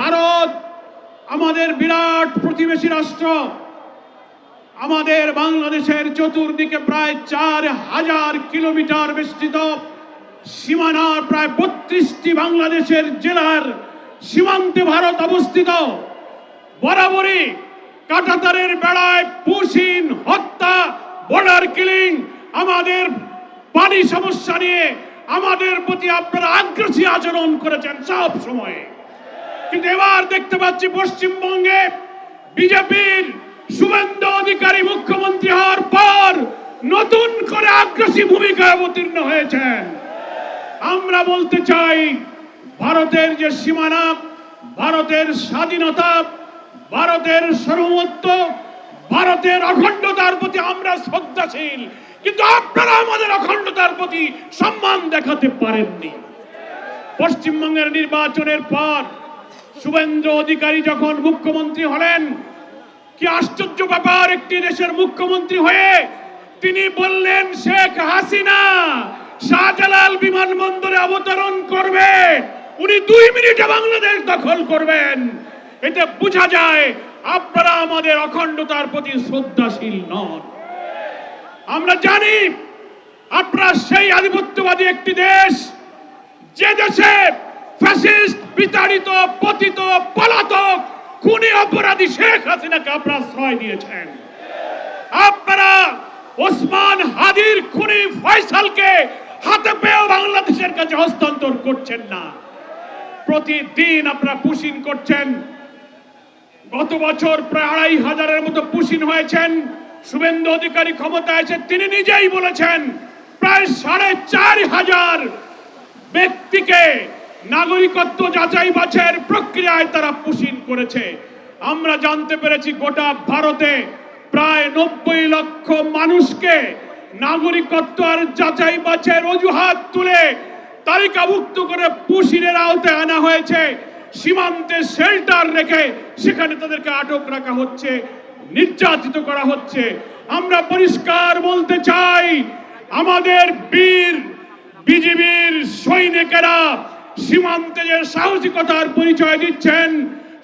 ভারত আমাদের বিরাট প্রতিবেশী রাষ্ট্র। আমাদের বাংলাদেশের চতুর্দিকে প্রায় 4000 কিলোমিটার বিস্তৃত সীমানার প্রায় 32টি বাংলাদেশের জেলার সীমান্তে ভারত অবস্থিত। বরাবরই কাঁটাতারের বেড়ায় পুশিন হত্যা, বর্ডার কিলিং, আমাদের পানি সমস্যা নিয়ে আমাদের প্রতি আপনারা আগ্রাসী আচরণ করেছেন সব সময়ে। কিন্তু এবার দেখতে পাচ্ছি পশ্চিমবঙ্গে বিজেপির শুভেন্দু অধিকারী মুখ্যমন্ত্রী হওয়ার পর নতুন করে আগ্রাসী ভূমিকায় অবতীর্ণ হয়েছেন। আমরা বলতে চাই, ভারতের যে সীমানা, ভারতের স্বাধীনতা, ভারতের সার্বভৌমত্ব, ভারতের অখণ্ডতার প্রতি আমরা শ্রদ্ধাশীল, কিন্তু আপনারা আমাদের অখণ্ডতার প্রতি সম্মান দেখাতে পারেননি। পশ্চিমবঙ্গের নির্বাচনের পর শুভেন্দু অধিকারী যখন মুখ্যমন্ত্রী হলেন, কি আশ্চর্য ব্যাপার, একটি দেশের মুখ্যমন্ত্রী হয়ে তিনি বললেন শেখ হাসিনা শাহজালাল বিমানবন্দরে অবতরণ করবে, উনি 2 মিনিটে বাংলাদেশ দখল করবেন। এতে বোঝা যায় আপনারা আমাদের অখণ্ডতার প্রতি শ্রদ্ধাশীল নন। আমরা জানি আপনারা সেই আধিপত্যবাদী একটি দেশ, যে দেশে ফ্যাসিস্ট, বিতাড়িত, পতিত, পলাতক, খুনি, অপরাধী শেখ হাসিনাকে আপনারা আশ্রয় দিয়েছেন। আপনারা ওসমান হাদির খুনি ফয়সালকে হাতে পেয়েও বাংলাদেশের কাছে হস্তান্তর করছেন না। প্রতিদিন আপনারা পুশিন করছেন। গত বছর প্রায় 2500-এর মতো পুশিন হয়েছেন। শুভেন্দু অধিকারী ক্ষমতায় এসে তিনি নিজেই বলেছেন প্রায় 4500 ব্যক্তিকে নাগরিকত্ব যাচাই বাছাইয়ের প্রক্রিয়ায় তারা পুশিন করেছে। আমরা জানতে পেরেছি গোটা ভারতে প্রায় 90 লক্ষ মানুষকে নাগরিকত্ব আর যাচাই বাছাইয়ের অজুহাত তুলে তালিকাভুক্ত করে পুশিনের আওতায় আনা হয়েছে। সীমান্তে শেল্টার রেখে সেখানে তাদেরকে আটক রাখা হচ্ছে, নির্যাতিত করা হচ্ছে। আমরা পরিষ্কার বলতে চাই, আমাদের বীর বিজিবির সৈনিকেরা সীমান্তে যে সাহসিকতার পরিচয় দিচ্ছেন,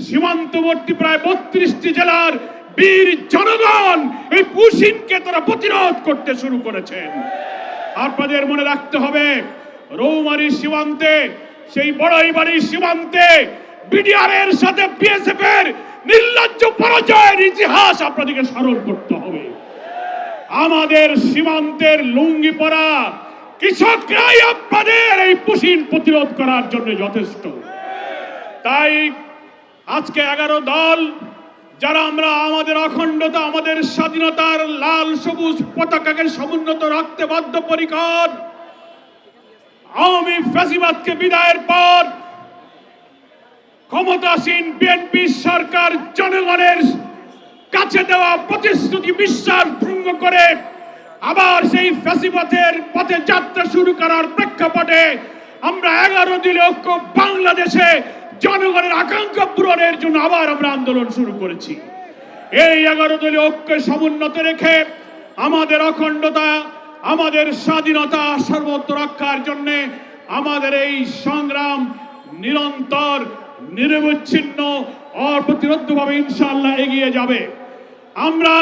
সীমান্তবর্তী প্রায় 32টি জেলার বীর জনগণ এই পুশিনকে তারা প্রতিরোধ করতে শুরু করেছেন। আপনাদের মনে রাখতে হবে, রৌমারী সীমান্তে, সেই বড়াইবাড়ির সীমান্তে বিডিআর এর সাথে বিএসএফ এর নির্লজ্জ পরাজয়ের ইতিহাস আপনাদেরকে স্মরণ করতে হবে। আমাদের সীমান্তের লুঙ্গি পরা কৃষকরাই আপনাদের এই পুশিন প্রতিরোধ করার জন্য যথেষ্ট। তাই আজকে 11 দল যারা আমরা আমাদের অখণ্ডতা, আমাদের স্বাধীনতার লাল সবুজ পতাকাকে সমুন্নত রাখতে বদ্ধপরিকর, আওয়ামী ফ্যাসিবাদকে বিদায়ের পর ক্ষমতাসীন বিএনপি সরকার জনগণের কাছে দেওয়া প্রতিশ্রুতি বিশ্বাস ভঙ্গ করে আবার সেই ফ্যাসিবাদের পথে যাত্রা শুরু করার প্রেক্ষাপটে আমরা 11 দলীয় ঐক্য বাংলাদেশে জনগণের আকাঙ্ক্ষা পূরণের জন্য আবার আমরা আন্দোলন শুরু করেছি। এই 11 দলীয় ঐক্যকে সমুন্নত রেখে আমাদের অখণ্ডতা, আমাদের স্বাধীনতা সর্বত্র রক্ষার জন্য আমাদের এই সংগ্রাম নিরন্তর, নিরবচ্ছিন্ন, অপ্রতিরোধ্যভাবে ইনশাআল্লাহ এগিয়ে যাবে। আমরা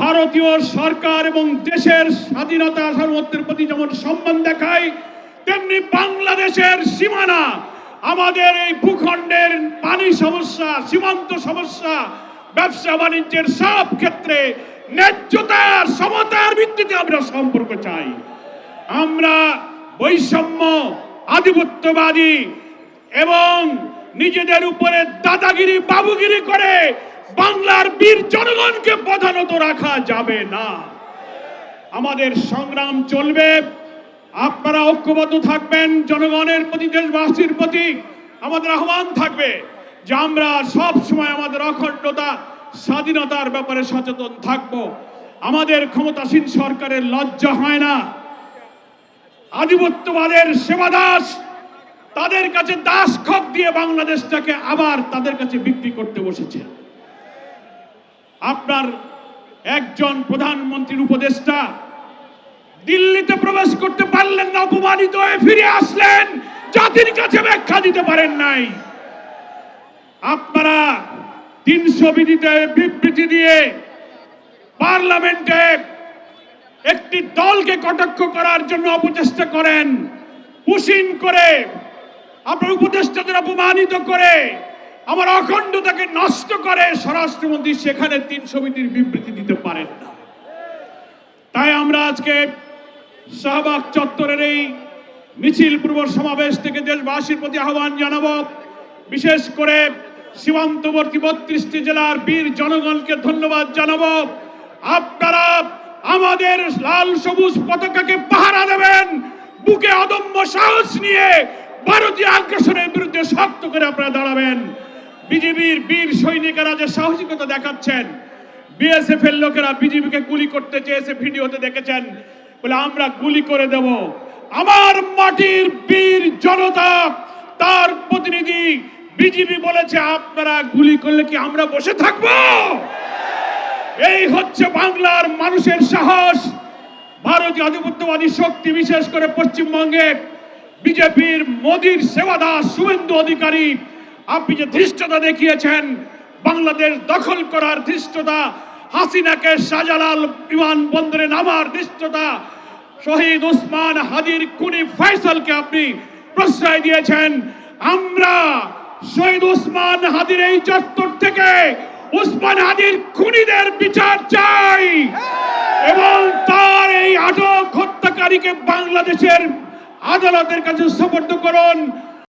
ভারতীয় সরকার এবং দেশের স্বাধীনতা সার্বভৌমত্বের প্রতি যেমন সম্মান দেখাই, তেমনি বাংলাদেশের সীমানা, আমাদের এই ভূখণ্ডের পানি সমস্যা, সীমান্ত সমস্যা, ব্যবসা বাণিজ্যের সব ক্ষেত্রে ন্যায্যতার, সমতার ভিত্তিতে আমরা সম্পর্ক চাই। আমরা বৈষম্য, আধিপত্যবাদী এবং নিজেদের উপরে দাদাগিরি, বাবুগিরি করে বাংলার বীর জনগণকে প্রধানত রাখা যাবে না। আমাদের সংগ্রাম চলবে। আপনারা ঐক্যবদ্ধ থাকবেন। জনগণের প্রতি, দেশবাসীর প্রতি আমাদের আহ্বান থাকবে যে আমরা সব সময় আমাদের অখণ্ডতা, স্বাধীনতার ব্যাপারে সচেতন থাকব। আমাদের ক্ষমতাসীন সরকারের লজ্জা হয় না। আধিপত্যবাদের সেবাদাস, তাদের কাছে দাসখত দিয়ে বাংলাদেশটাকে আবার তাদের কাছে বিক্রি করতে বসেছে। আপনার একজন প্রধানমন্ত্রীর উপদেষ্টা দিল্লিতে প্রবেশ করতে পারলেন না, অপমানিত হয়ে ফিরে আসলেন, জাতির কাছে ব্যাখ্যা দিতে পারেন নাই। আপনারা 300 বিবৃতি দিয়ে পার্লামেন্টে একটি দলকে কটাক্ষ করার জন্য অপচেষ্টা করেন, পুশিন করে আপনার উপদেষ্টাদের অপমানিত করে আমার অখণ্ডতাকে নষ্ট করে স্বরাষ্ট্রমন্ত্রী সেখানে 300 বিবৃতি দিতে পারেন না। তাই আমরা আজকে শাহবাগ চত্বরের এই মিছিল পূর্ব সমাবেশ থেকে দেশবাসীর প্রতি আহ্বান জানাবো, বিশেষ করে সীমান্তবর্তী 32টি জেলার বীর জনগণকে ধন্যবাদ জানাবো। আপনারা আমাদের লাল সবুজ পতাকাকে পাহারা দেবেন, বুকে অদম্য সাহস নিয়ে ভারতীয় আগ্রাসনের বিরুদ্ধে শক্ত করে আপনারা দাঁড়াবেন। বিজেপির বীর সৈনিকেরা যে সাহসিকতা দেখাচ্ছেন, বিএসএফ এর লোকেরা বিজেপিকে গুলি করতে চেয়েছে, ভিডিওতে দেখেছেন, বলে আমরা গুলি করে দেব। আমার মাটির বীর জনতা তার প্রতিনিধি বিজেপি বলেছে আপনারা গুলি করলে কি আমরা বসে থাকব? এই হচ্ছে বাংলার মানুষের সাহস। ভারতীয় আধিপত্যবাদী শক্তি, বিশেষ করে পশ্চিমবঙ্গে বিজেপির মোদির সেবাদাস শুভেন্দু অধিকারী, আপনি যে ধৃষ্টতা দেখিয়েছেন, বাংলাদেশ দখল করার ধৃষ্টতা, হাসিনাকে শাহজালাল বিমানবন্দরে নামার ধৃষ্টতা, শহীদ ওসমান হাদির খুনি ফয়সালকে আপনি প্রশ্রয় দিয়েছেন। আমরা শহীদ ওসমান হাদির এই চত্বর থেকে ওসমান হাদির খুনিদের বিচার চাই এবং তার এই আটক হত্যাকারীকে বাংলাদেশের আদালতের কাছে সোপর্দ করুন।